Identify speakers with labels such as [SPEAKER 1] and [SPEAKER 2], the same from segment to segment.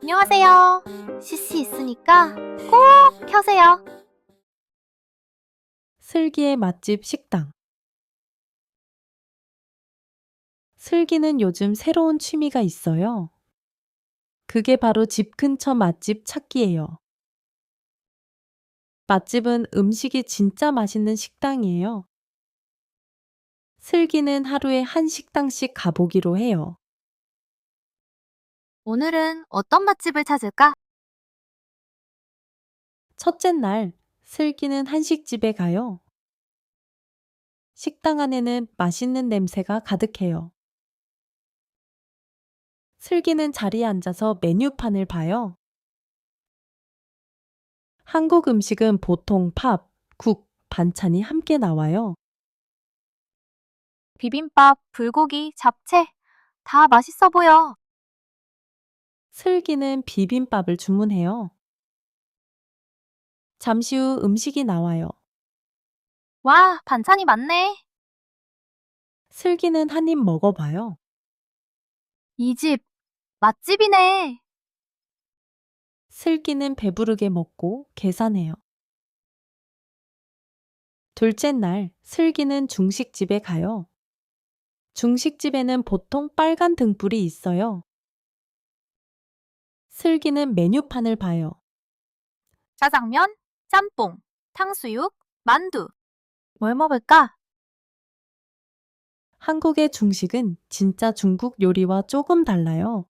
[SPEAKER 1] 안녕하세요. CC 있으니까 꼭 켜세요.
[SPEAKER 2] 슬기의 맛집 식당. 슬기는 요즘 새로운 취미가 있어요. 그게 바로 집 근처 맛집 찾기예요. 맛집은 음식이 진짜 맛있는 식당이에요. 슬기는 하루에 한 식당씩 가보기로 해요.
[SPEAKER 1] 오늘은 어떤 맛집을 찾을까?
[SPEAKER 2] 첫째 날, 슬기는 한식집에 가요. 식당 안에는 맛있는 냄새가 가득해요. 슬기는 자리에 앉아서 메뉴판을 봐요. 한국 음식은 보통 밥, 국, 반찬이 함께 나와요.
[SPEAKER 1] 비빔밥, 불고기, 잡채 다 맛있어 보여.
[SPEAKER 2] 슬기는 비빔밥을 주문해요. 잠시 후 음식이 나와요.
[SPEAKER 1] 와, 반찬이 많네.
[SPEAKER 2] 슬기는 한 입 먹어봐요.
[SPEAKER 1] 이 집 맛집이네.
[SPEAKER 2] 슬기는 배부르게 먹고 계산해요. 둘째 날, 슬기는 중식집에 가요. 중식집에는 보통 빨간 등불이 있어요. 슬기는 메뉴판을 봐요.
[SPEAKER 1] 짜장면, 짬뽕, 탕수육, 만두. 뭘 먹을까?
[SPEAKER 2] 한국의 중식은 진짜 중국 요리와 조금 달라요.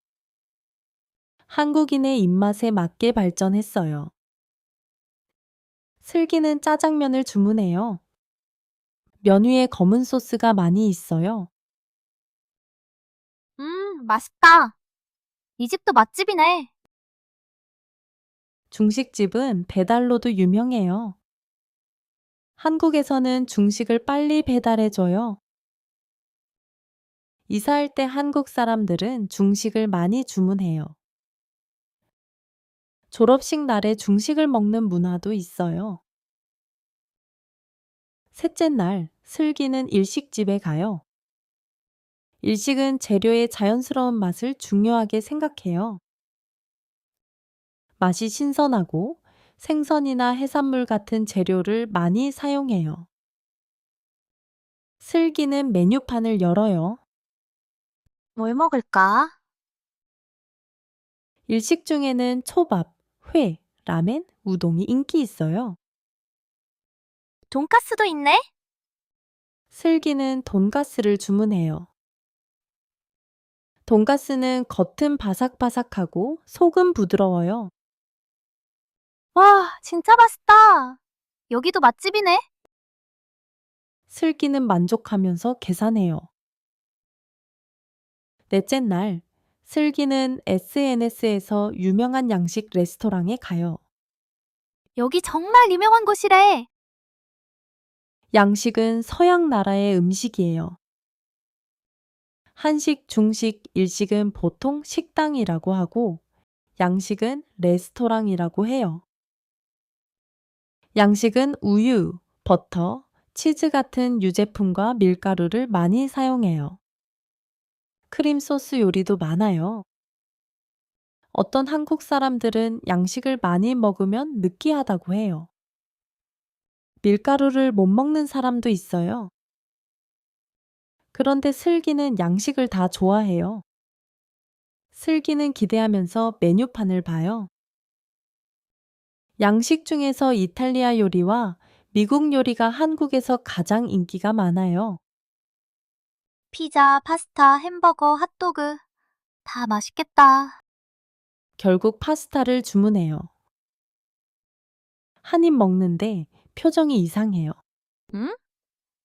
[SPEAKER 2] 한국인의 입맛에 맞게 발전했어요. 슬기는 짜장면을 주문해요. 면 위에 검은 소스가 많이 있어요.
[SPEAKER 1] 맛있다. 이 집도 맛집이네.
[SPEAKER 2] 중식집은 배달로도 유명해요. 한국에서는 중식을 빨리 배달해줘요. 이사할 때 한국 사람들은 중식을 많이 주문해요. 졸업식 날에 중식을 먹는 문화도 있어요. 셋째 날, 슬기는 일식집에 가요. 일식은 재료의 자연스러운 맛을 중요하게 생각해요. 맛이 신선하고 생선이나 해산물 같은 재료를 많이 사용해요. 슬기는 메뉴판을 열어요.
[SPEAKER 1] 뭘 먹을까?
[SPEAKER 2] 일식 중에는 초밥, 회, 라멘, 우동이 인기 있어요.
[SPEAKER 1] 돈가스도 있네.
[SPEAKER 2] 슬기는 돈가스를 주문해요. 돈가스는 겉은 바삭바삭하고 속은 부드러워요.
[SPEAKER 1] 와, 진짜 맛있다. 여기도 맛집이네.
[SPEAKER 2] 슬기는 만족하면서 계산해요. 넷째 날, 슬기는 SNS에서 유명한 양식 레스토랑에 가요.
[SPEAKER 1] 여기 정말 유명한 곳이래.
[SPEAKER 2] 양식은 서양 나라의 음식이에요. 한식, 중식, 일식은 보통 식당이라고 하고, 양식은 레스토랑이라고 해요. 양식은 우유, 버터, 치즈 같은 유제품과 밀가루를 많이 사용해요. 크림 소스 요리도 많아요. 어떤 한국 사람들은 양식을 많이 먹으면 느끼하다고 해요. 밀가루를 못 먹는 사람도 있어요. 그런데 슬기는 양식을 다 좋아해요. 슬기는 기대하면서 메뉴판을 봐요. 양식 중에서 이탈리아 요리와 미국 요리가 한국에서 가장 인기가 많아요.
[SPEAKER 1] 피자, 파스타, 햄버거, 핫도그. 다 맛있겠다.
[SPEAKER 2] 결국 파스타를 주문해요. 한 입 먹는데 표정이 이상해요.
[SPEAKER 1] 응?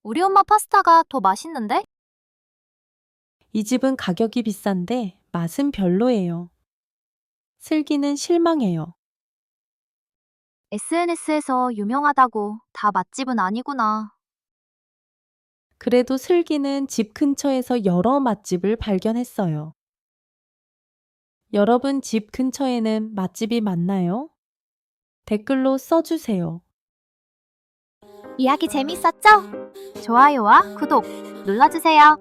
[SPEAKER 1] 우리 엄마 파스타가 더 맛있는데?
[SPEAKER 2] 이 집은 가격이 비싼데 맛은 별로예요. 슬기는 실망해요.
[SPEAKER 1] SNS에서 유명하다고 다 맛집은 아니구나.
[SPEAKER 2] 그래도 슬기는 집 근처에서 여러 맛집을 발견했어요. 여러분 집 근처에는 맛집이 많나요? 댓글로 써주세요.
[SPEAKER 1] 이야기 재밌었죠? 좋아요와 구독 눌러주세요.